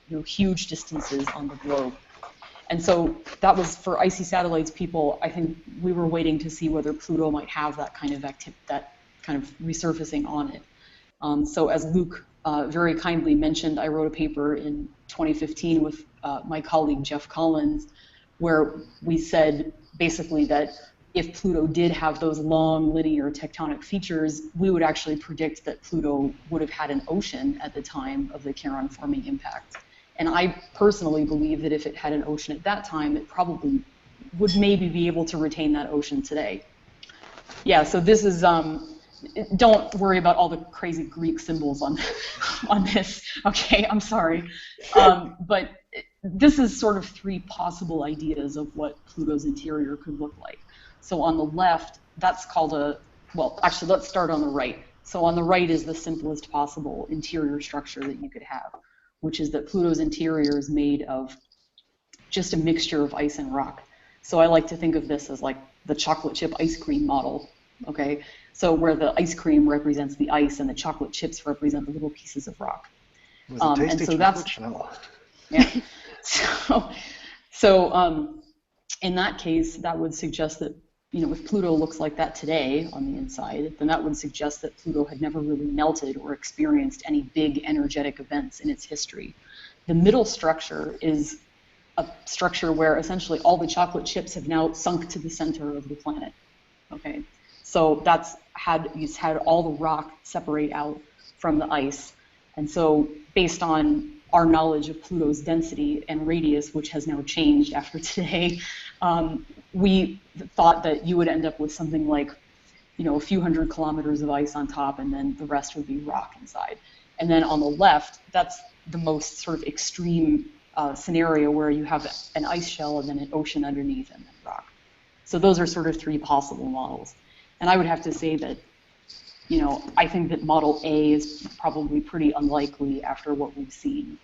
you know, huge distances on the globe. And so that was, for icy satellites people, I think we were waiting to see whether Pluto might have that kind of resurfacing on it. So as Luke very kindly mentioned, I wrote a paper in 2015 with my colleague Jeff Collins, where we said basically that if Pluto did have those long linear tectonic features, we would actually predict that Pluto would have had an ocean at the time of the Charon forming impact. And I personally believe that if it had an ocean at that time, it probably would maybe be able to retain that ocean today. Yeah, so this is, don't worry about all the crazy Greek symbols on this, okay, I'm sorry. But this is sort of three possible ideas of what Pluto's interior could look like. So on the left, that's called a, well, actually, let's start on the right. So on the right is the simplest possible interior structure that you could have, which is that Pluto's interior is made of just a mixture of ice and rock. So I like to think of this as like the chocolate chip ice cream model, okay? So where the ice cream represents the ice and the chocolate chips represent the little pieces of rock. And so that's, yeah. So in that case, that would suggest that, you know, if Pluto looks like that today on the inside, then that would suggest that Pluto had never really melted or experienced any big energetic events in its history. The middle structure is a structure where essentially all the chocolate chips have now sunk to the center of the planet. Okay, so it's had all the rock separate out from the ice, and so based on our knowledge of Pluto's density and radius, which has now changed after today, we thought that you would end up with something like, you know, a few hundred kilometers of ice on top, and then the rest would be rock inside. And then on the left, that's the most sort of extreme scenario where you have an ice shell and then an ocean underneath and then rock. So those are sort of three possible models. And I would have to say that, you know, I think that model A is probably pretty unlikely after what we've seen.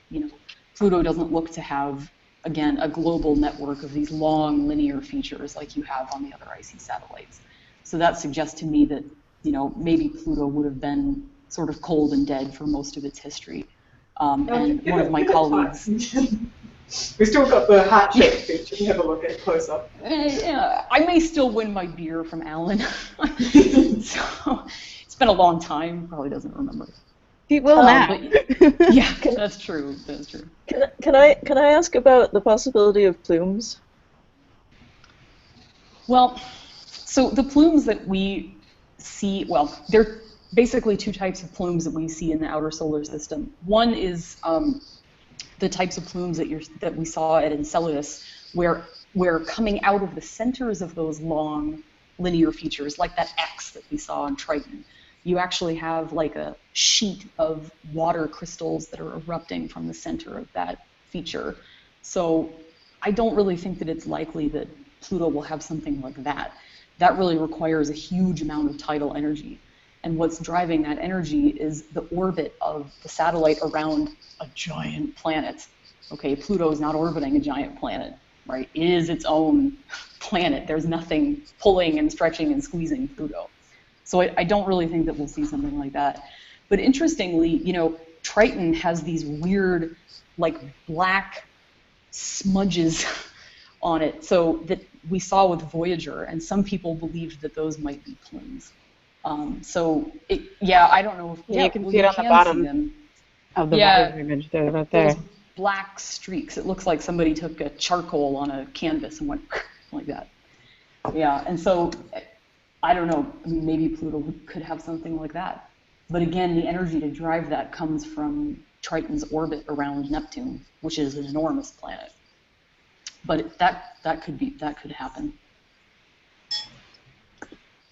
You know, Pluto doesn't look to have, again, a global network of these long linear features like you have on the other icy satellites. So that suggests to me that, you know, maybe Pluto would have been sort of cold and dead for most of its history. And one of my colleagues... We still got the heart-shaped feature. You have a look at it close up. Yeah, I may still win my beer from Alan. So it's been a long time. Probably doesn't remember. He will now. But, yeah, that's true. That's true. Can I ask about the possibility of plumes? Well, so the plumes that we see, well, there are basically two types of plumes that we see in the outer solar system. One is the types of plumes that we saw at Enceladus, where coming out of the centers of those long linear features, like that X that we saw on Triton, you actually have like a sheet of water crystals that are erupting from the center of that feature. So I don't really think that it's likely that Pluto will have something like that. That really requires a huge amount of tidal energy. And what's driving that energy is the orbit of the satellite around a giant planet. Okay, Pluto is not orbiting a giant planet, right? It is its own planet. There's nothing pulling and stretching and squeezing Pluto. So I don't really think that we'll see something like that. But interestingly, you know, Triton has these weird, like, black smudges on it, so that we saw with Voyager, and some people believed that those might be plumes. So, yeah, I don't know if you can see it on the bottom of the Voyager image there, right there. black streaks. It looks like somebody took a charcoal on a canvas and went like that. Yeah, and so I don't know, maybe Pluto could have something like that. But again, the energy to drive that comes from Triton's orbit around Neptune, which is an enormous planet. But that could happen.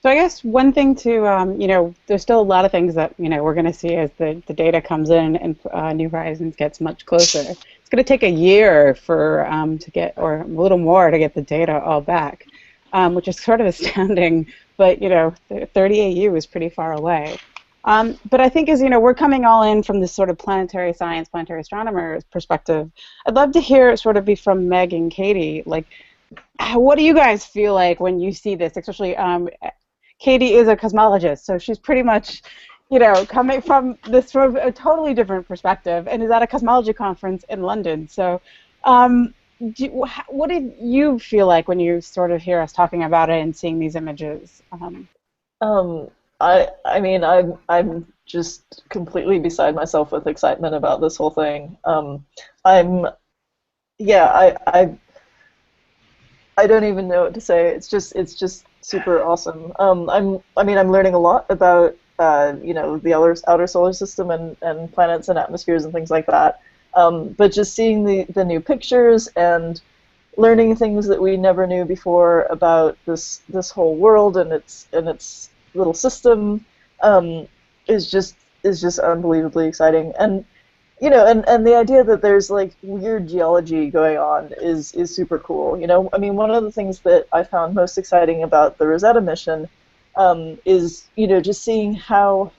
So I guess one thing to, there's still a lot of things that, we're going to see as the data comes in and New Horizons gets much closer. It's going to take a year for to get, or a little more to get the data all back, which is sort of astounding. But, 30 AU is pretty far away. But I think as, we're coming all in from this sort of planetary science, planetary astronomer perspective, I'd love to hear it sort of be from Meg and Katie. Like, what do you guys feel like when you see this, especially Katie is a cosmologist, so she's pretty much, coming from this sort of a totally different perspective, and is at a cosmology conference in London. So, what did you feel like when you sort of hear us talking about it and seeing these images? I mean, I'm just completely beside myself with excitement about this whole thing. I don't even know what to say. It's just super awesome. I'm learning a lot about the outer solar system and planets and atmospheres and things like that. But just seeing the new pictures and learning things that we never knew before about this whole world and its little system is just unbelievably exciting. And and the idea that there's like weird geology going on is super cool. I mean, one of the things that I found most exciting about the Rosetta mission is just seeing how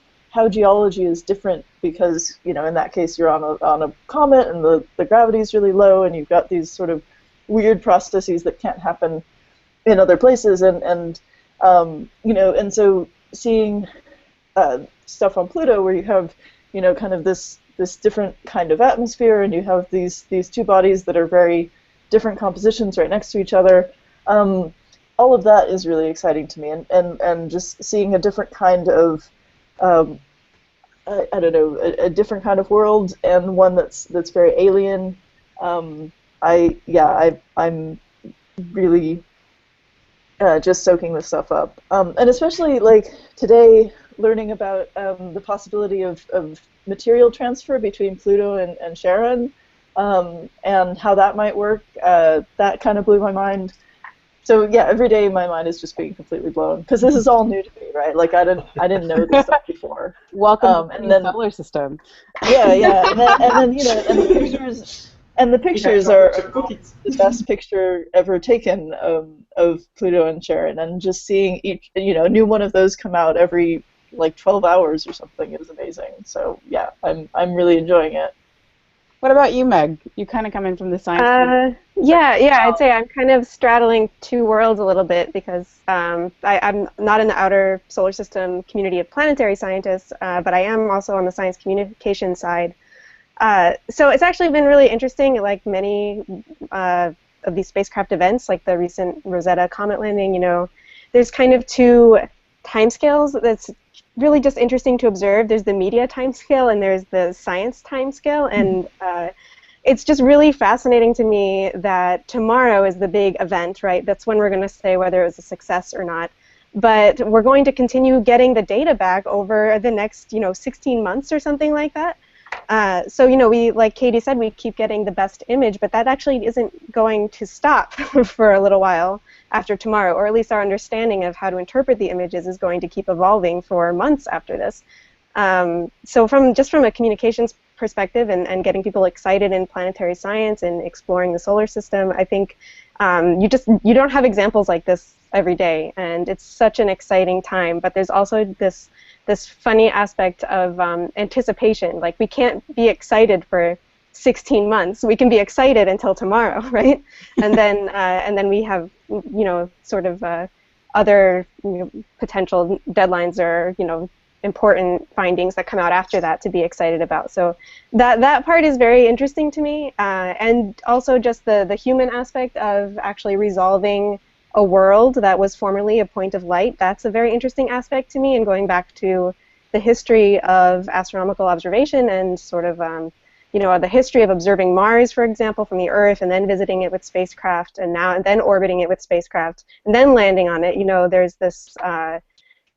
geology is different, because in that case you're on a comet and the gravity is really low and you've got these sort of weird processes that can't happen in other places, and so seeing stuff on Pluto where you have kind of this different kind of atmosphere, and you have these two bodies that are very different compositions right next to each other. All of that is really exciting to me, and just seeing a different kind of I don't know, a different kind of world, and one that's very alien. I'm really just soaking this stuff up, and especially like today, learning about the possibility of material transfer between Pluto and Charon, and how that might work. That kind of blew my mind. So yeah, every day my mind is just being completely blown, because this is all new to me, right? Like I didn't know this stuff before. Welcome to the solar system. Yeah, and the pictures are the best picture ever taken of Pluto and Charon, and just seeing each a new one of those come out every like 12 hours or something is amazing. So yeah, I'm really enjoying it. What about you, Meg? You kind of come in from the science. I'd say I'm kind of straddling two worlds a little bit, because I'm not in the outer solar system community of planetary scientists, but I am also on the science communication side. So it's actually been really interesting, like many of these spacecraft events, like the recent Rosetta comet landing, there's kind of two timescales that's really just interesting to observe. There's the media timescale and there's the science timescale, and it's just really fascinating to me that tomorrow is the big event, right? That's when we're going to say whether it was a success or not. But we're going to continue getting the data back over the next, 16 months or something like that. So, we, like Katie said, we keep getting the best image, but that actually isn't going to stop for a little while after tomorrow, or at least our understanding of how to interpret the images is going to keep evolving for months after this. So from a communications perspective and getting people excited in planetary science and exploring the solar system, I think you don't have examples like this every day, and it's such an exciting time. But there's also this funny aspect of anticipation. Like, we can't be excited for 16 months. We can be excited until tomorrow, right? And then we have sort of other potential deadlines or important findings that come out after that to be excited about. So that part is very interesting to me, and also just the human aspect of actually resolving a world that was formerly a point of light. That's a very interesting aspect to me, and going back to the history of astronomical observation and sort of the history of observing Mars, for example, from the Earth, and then visiting it with spacecraft, and then orbiting it with spacecraft, and then landing on it. There's this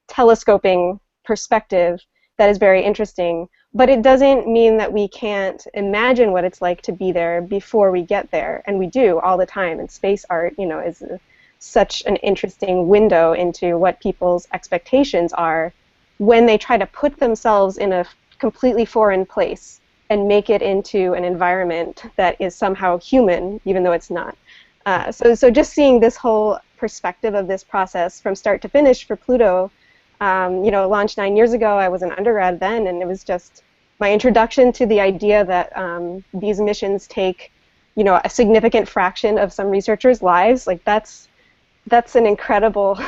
telescoping perspective that is very interesting, but it doesn't mean that we can't imagine what it's like to be there before we get there, and we do all the time. And space art, is such an interesting window into what people's expectations are when they try to put themselves in a completely foreign place and make it into an environment that is somehow human, even though it's not. So just seeing this whole perspective of this process from start to finish for Pluto, it launched 9 years ago. I was an undergrad then, and it was just my introduction to the idea that these missions take, a significant fraction of some researchers' lives. Like that's an incredible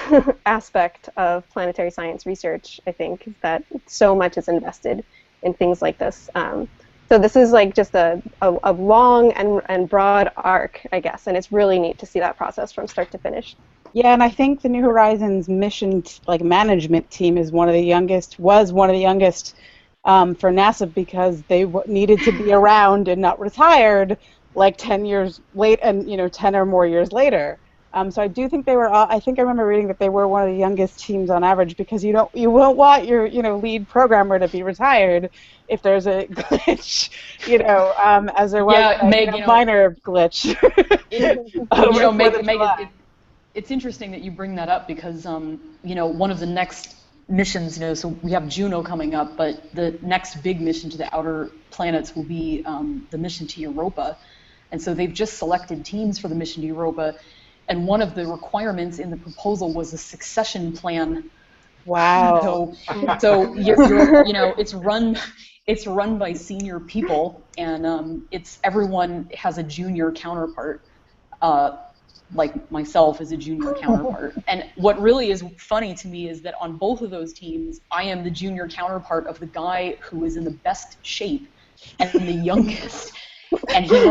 aspect of planetary science research, I think, that so much is invested in things like this. So this is like just a long and broad arc, I guess, and it's really neat to see that process from start to finish. Yeah, and I think the New Horizons mission management team was one of the youngest for NASA because they needed to be around and not retired like 10 years late, and 10 or more years later. So I do think they were. I think I remember reading that they were one of the youngest teams on average, because you won't want your lead programmer to be retired if there's a glitch, as there was a minor glitch. Meg, it's interesting that you bring that up because one of the next missions, so we have Juno coming up, but the next big mission to the outer planets will be the mission to Europa, and so they've just selected teams for the mission to Europa. And one of the requirements in the proposal was a succession plan. Wow. So it's run by senior people, and everyone has a junior counterpart, like myself as a junior counterpart. And what really is funny to me is that on both of those teams, I am the junior counterpart of the guy who is in the best shape and the youngest. And he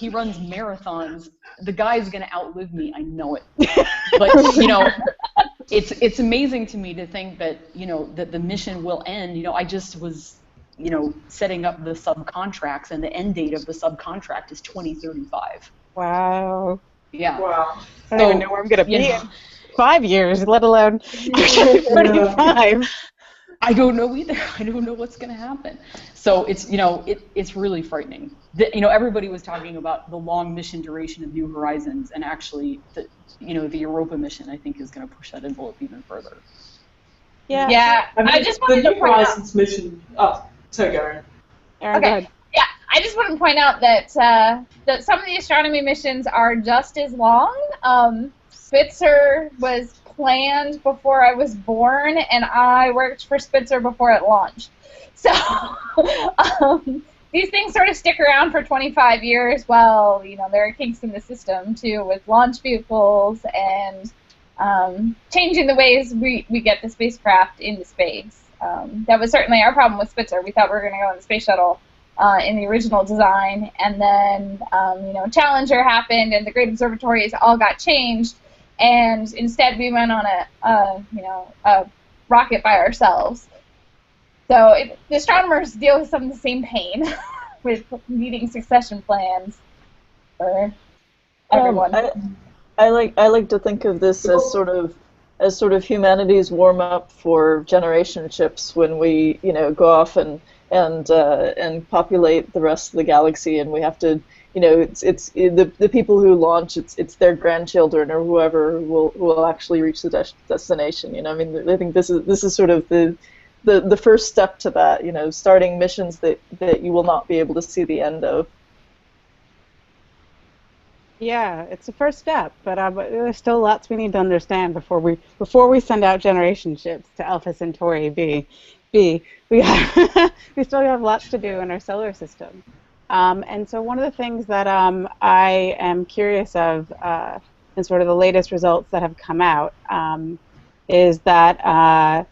runs marathons. The guy's going to outlive me. I know it. But it's amazing to me to think that that the mission will end. I just was setting up the subcontracts, and the end date of the subcontract is 2035. Wow. Yeah. Wow. I don't even know where I'm going to be in 5 years, let alone 35. I don't know either. I don't know what's going to happen. So it's it's really frightening. Everybody was talking about the long mission duration of New Horizons, and actually the Europa mission, I think, is going to push that envelope even further. Yeah. Yeah. I just wanted the to New point out. Horizons mission. Oh, sorry, Aaron. Aaron, Okay. go ahead. Yeah, I just want to point out that that some of the astronomy missions are just as long. Spitzer was planned before I was born, and I worked for Spitzer before it launched. So these things sort of stick around for 25 years. Well, there are kinks in the system too, with launch vehicles and changing the ways we get the spacecraft into space. That was certainly our problem with Spitzer. We thought we were going to go on the space shuttle in the original design, and then Challenger happened, and the great observatories all got changed. And instead, we went on a rocket by ourselves. So the astronomers deal with some of the same pain with needing succession plans for everyone. I like to think of this as sort of humanity's warm up for generation ships when we go off and populate the rest of the galaxy, and we have to. It's the people who launch. It's their grandchildren or whoever will actually reach the destination. I mean, I think this is sort of the first step to that. Starting missions that you will not be able to see the end of. Yeah, it's the first step, but there's still lots we need to understand before we send out generation ships to Alpha Centauri B. We still have lots to do in our solar system. And so one of the things that I am curious of in sort of the latest results that have come out is that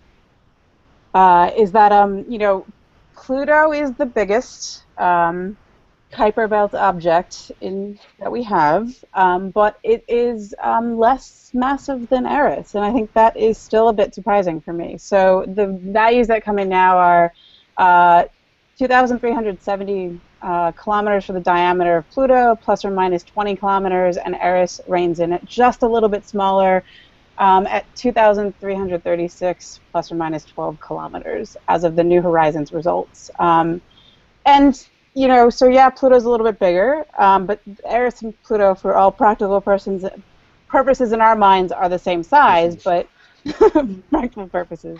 Pluto is the biggest Kuiper Belt object that we have, but it is less massive than Eris, and I think that is still a bit surprising for me. So the values that come in now are 2,370 kilometers for the diameter of Pluto, plus or minus 20 kilometers, and Eris reigns in it just a little bit smaller at 2,336 plus or minus 12 kilometers as of the New Horizons results. And, you know, so yeah, Pluto's a little bit bigger, but Eris and Pluto, for all practical purposes in our minds, are the same size, but practical purposes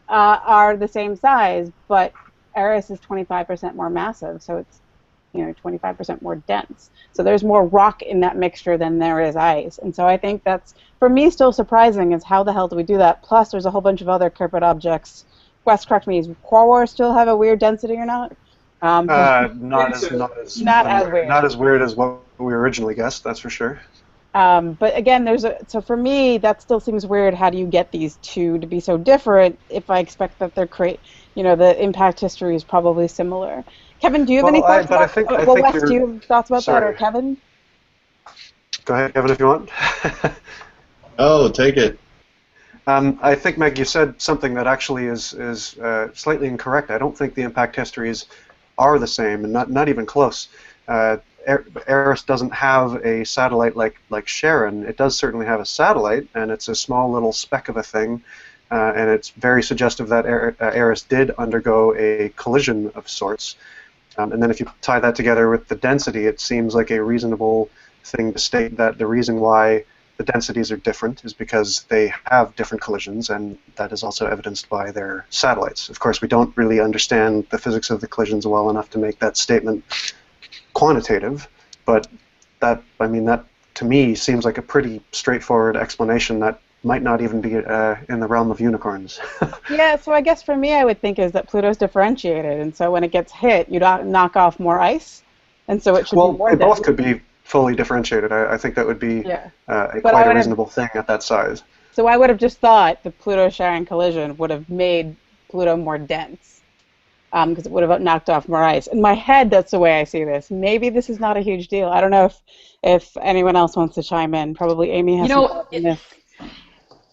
are the same size, but Eris is 25% more massive, so it's, you know, 25% more dense. So there's more rock in that mixture than there is ice. And so I think that's, for me, still surprising is how the hell do we do that? Plus, there's a whole bunch of other Kuiper objects. Wes, correct me, does Quaoar still have a weird density or not? Not as weird. Not as weird as what we originally guessed, that's for sure. But again, so for me, that still seems weird. How do you get these two to be so different if I expect that the impact history is probably similar? Kevin, do you have any thoughts about that? Wes, do you have thoughts about that, or Kevin? Go ahead, Kevin, if you want. Oh, take it. I think, Meg, you said something that actually is slightly incorrect. I don't think the impact histories are the same, and not even close. Eris doesn't have a satellite like Charon. It does certainly have a satellite, and it's a small little speck of a thing, and it's very suggestive that Eris did undergo a collision of sorts. And then if you tie that together with the density, it seems like a reasonable thing to state that the reason why the densities are different is because they have different collisions, and that is also evidenced by their satellites. Of course, we don't really understand the physics of the collisions well enough to make that statement quantitative, but that to me seems like a pretty straightforward explanation that might not even be in the realm of unicorns. Yeah, so I guess for me, I would think is that Pluto's differentiated, and so when it gets hit, you knock off more ice, and so it should be more. Well, they both could be fully differentiated. I think that would be quite a reasonable thing at that size. So I would have just thought the Pluto-Charon collision would have made Pluto more dense, because it would have knocked off more ice. In my head, that's the way I see this. Maybe this is not a huge deal. I don't know if anyone else wants to chime in. Probably Amy has some thoughts on this.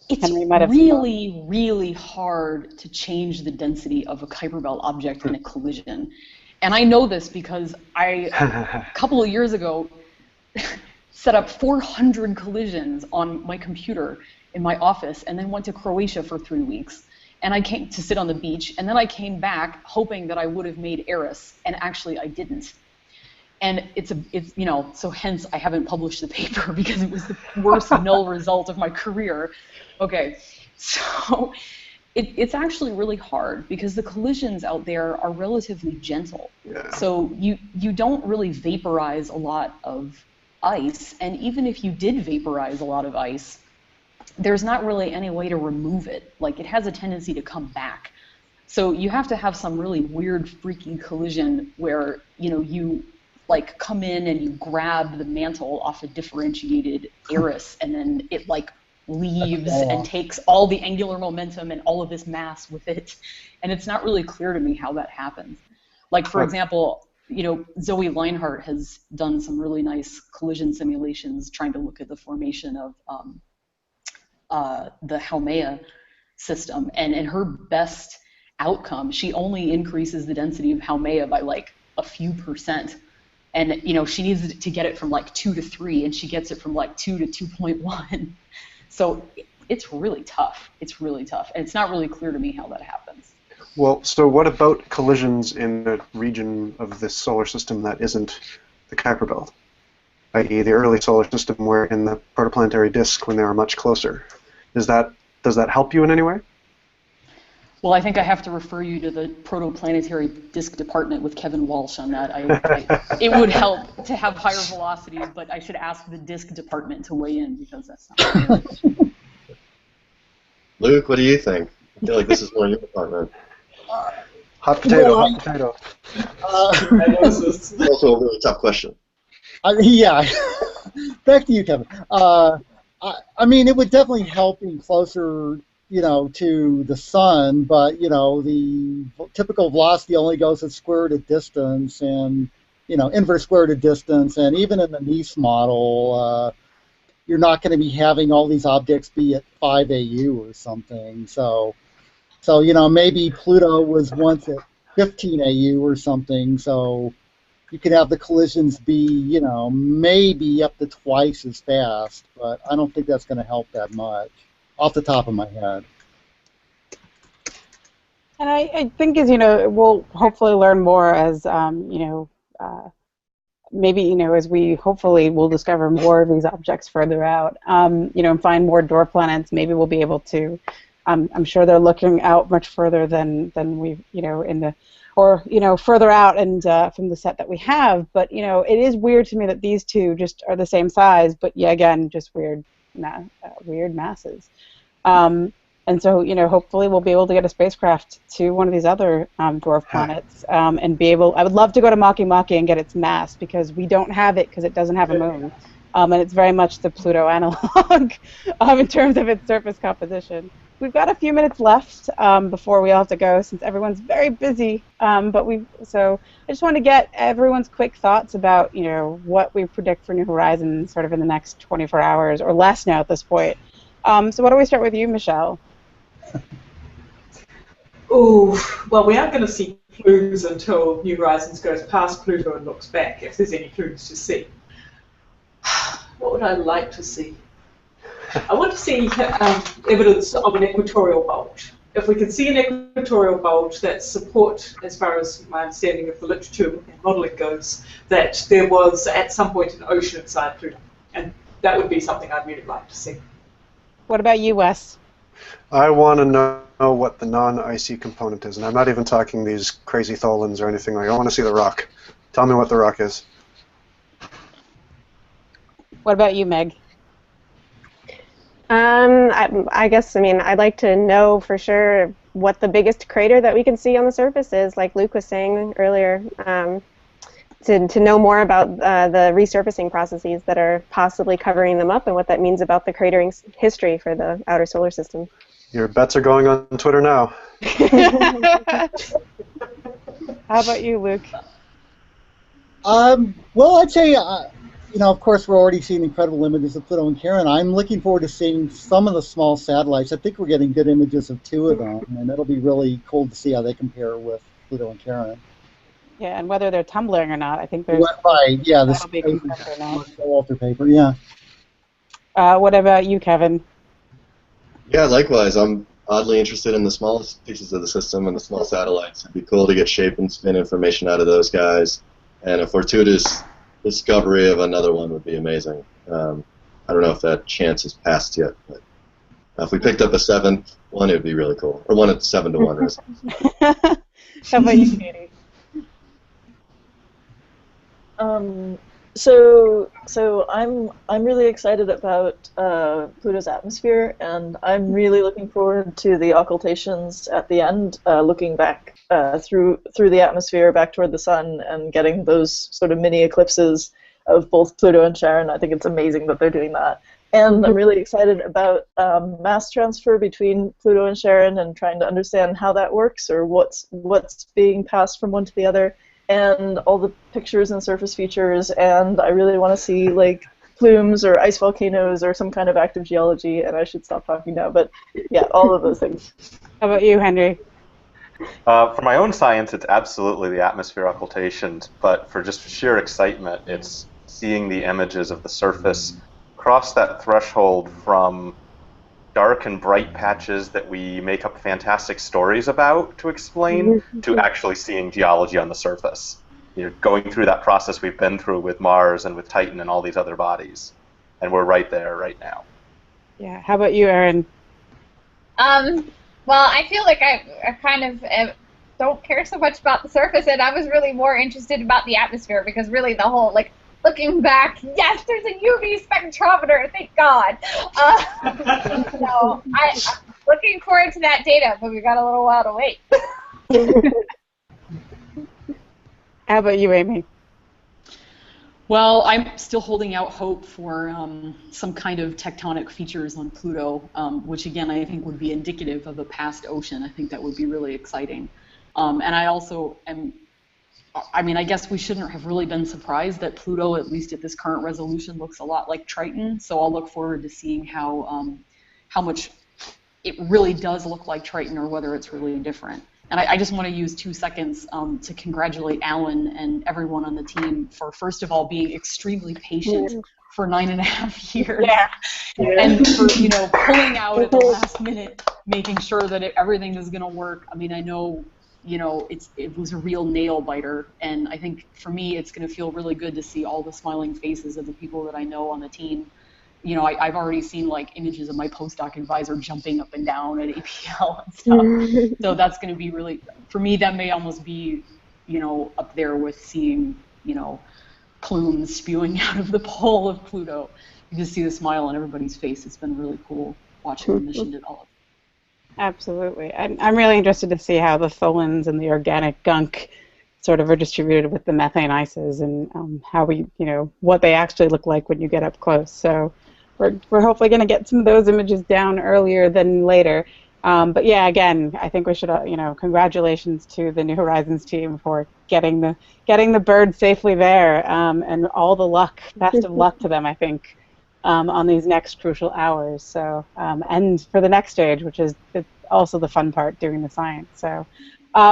It's really, really hard to change the density of a Kuiper belt object in a collision. And I know this because I, a couple of years ago, set up 400 collisions on my computer in my office and then went to Croatia for 3 weeks. And I came to sit on the beach, and then I came back hoping that I would have made Eris, and actually I didn't. And it's so hence I haven't published the paper because it was the worst null result of my career. Okay, so it's actually really hard because the collisions out there are relatively gentle. Yeah. So you don't really vaporize a lot of ice, and even if you did vaporize a lot of ice, there's not really any way to remove it. Like, it has a tendency to come back. So you have to have some really weird, freaky collision where, you like come in and you grab the mantle off a differentiated Eris, and then it like leaves and takes all the angular momentum and all of this mass with it. And it's not really clear to me how that happens. Like, for example, Zoe Leinhardt has done some really nice collision simulations trying to look at the formation of the Haumea system, and in her best outcome, she only increases the density of Haumea by like a few %. And she needs to get it from like 2 to 3, and she gets it from like 2 to 2.1. So it's really tough. It's really tough, and it's not really clear to me how that happens. Well, so what about collisions in a region of this solar system that isn't the Kuiper belt, i.e. the early solar system where in the protoplanetary disk when they were much closer? Does that help you in any way? Well, I think I have to refer you to the protoplanetary disk department with Kevin Walsh on that. It would help to have higher velocities, but I should ask the disk department to weigh in because that's not really. Luke, what do you think? I feel like this is more your department. Hot potato. It's also a really tough question. Yeah. Back to you, Kevin. I mean, it would definitely help being closer, to the sun, but, the typical velocity only goes at square root of distance and, inverse square root of distance, and even in the Nice model, you're not going to be having all these objects be at 5 AU or something. So maybe Pluto was once at 15 AU or something, so you can have the collisions be, you know, maybe up to twice as fast, but I don't think that's going to help that much, off the top of my head. And I think, as you know, we'll hopefully learn more as you know, maybe, you know, as we hopefully will discover more of these objects further out, you know, and find more dwarf planets. Maybe we'll be able to. I'm sure they're looking out much further than we, you know, in the, or, you know, further out and from the set that we have. But, you know, it is weird to me that these two just are the same size, but yeah, again, just weird masses. And so, you know, hopefully we'll be able to get a spacecraft to one of these other dwarf planets and be able. I would love to go to Maki Maki and get its mass, because we don't have it because it doesn't have a moon, and it's very much the Pluto analog in terms of its surface composition. We've got a few minutes left before we all have to go, since everyone's very busy. So I just want to get everyone's quick thoughts about, you know, what we predict for New Horizons sort of in the next 24 hours or less now at this point. So why don't we start with you, Michele? Oh, well, we aren't going to see clues until New Horizons goes past Pluto and looks back, if there's any clues to see. What would I like to see? I want to see evidence of an equatorial bulge. If we can see an equatorial bulge that support, as far as my understanding of the literature and modelling goes, that there was at some point an ocean inside Pluto. And that would be something I'd really like to see. What about you, Wes? I want to know what the non-icy component is, and I'm not even talking these crazy tholins or anything like that. I want to see the rock. Tell me what the rock is. What about you, Meg? I guess, I mean, I'd like to know for sure what the biggest crater that we can see on the surface is, like Luke was saying earlier, to know more about the resurfacing processes that are possibly covering them up and what that means about the cratering history for the outer solar system. Your bets are going on Twitter now. How about you, Luke? Well, I'd say, you know, of course, we're already seeing incredible images of Pluto and Charon. I'm looking forward to seeing some of the small satellites. I think we're getting good images of two of them, and it'll be really cool to see how they compare with Pluto and Charon. Yeah, and whether they're tumbling or not, I think there's. Right, yeah, this paper, Walter paper, yeah. What about you, Kevin? Yeah, likewise. I'm oddly interested in the smallest pieces of the system and the small satellites. It'd be cool to get shape and spin information out of those guys. And a fortuitous discovery of another one would be amazing. I don't know if that chance has passed yet, but if we picked up a seventh one, it would be really cool. Or one at 7 to 1. How about you, Katie? So I'm really excited about Pluto's atmosphere, and I'm really looking forward to the occultations at the end, looking back through the atmosphere back toward the sun and getting those sort of mini eclipses of both Pluto and Charon. I think it's amazing that they're doing that. And I'm really excited about mass transfer between Pluto and Charon and trying to understand how that works, or what's being passed from one to the other, and all the pictures and surface features. And I really want to see like plumes or ice volcanoes or some kind of active geology. And I should stop talking now, but yeah, all of those things. How about you, Henry? For my own science, it's absolutely the atmosphere occultations, but for just sheer excitement, it's seeing the images of the surface cross that threshold from dark and bright patches that we make up fantastic stories about to explain, to actually seeing geology on the surface. You know, going through that process we've been through with Mars and with Titan and all these other bodies. And we're right there right now. Yeah. How about you, Erin? Well, I feel like I kind of don't care so much about the surface, and I was really more interested about the atmosphere, because really the whole, like, looking back, yes, there's a UV spectrometer, thank God. So I'm looking forward to that data, but we've got a little while to wait. How about you, Amy? Well, I'm still holding out hope for some kind of tectonic features on Pluto, which again I think would be indicative of a past ocean. I think that would be really exciting. And I also am, I mean, I guess we shouldn't have really been surprised that Pluto, at least at this current resolution, looks a lot like Triton. So I'll look forward to seeing how much it really does look like Triton, or whether it's really different. And I just want to use 2 seconds to congratulate Alan and everyone on the team for, first of all, being extremely patient for 9.5 years. Yeah. And for, pulling out at the last minute, making sure that everything is going to work. I mean, I know, it was a real nail biter. And I think for me, it's going to feel really good to see all the smiling faces of the people that I know on the team. I've already seen images of my postdoc advisor jumping up and down at APL and stuff. So that's going to be really, for me, that may almost be, up there with seeing, plumes spewing out of the pole of Pluto. You just see the smile on everybody's face. It's been really cool watching the mission develop. Absolutely. I'm really interested to see how the tholins and the organic gunk sort of are distributed with the methane ices and how what they actually look like when you get up close. So we're hopefully going to get some of those images down earlier than later. But yeah, again, I think we should, congratulations to the New Horizons team for getting the bird safely there, and all the luck, best of luck to them, I think, on these next crucial hours. So, and for the next stage, which is also the fun part, doing the science. So.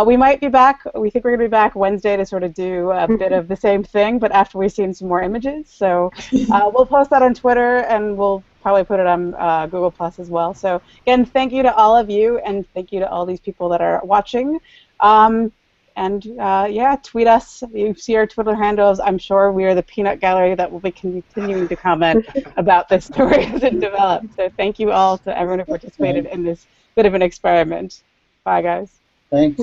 We might be back. We think we're going to be back Wednesday to sort of do a bit of the same thing, but after we've seen some more images. So we'll post that on Twitter, and we'll probably put it on Google Plus as well. So again, thank you to all of you, and thank you to all these people that are watching. Tweet us. You see our Twitter handles. I'm sure we are the peanut gallery that will be continuing to comment about this story as it develops. So thank you all to everyone who participated in this bit of an experiment. Bye, guys. Thanks.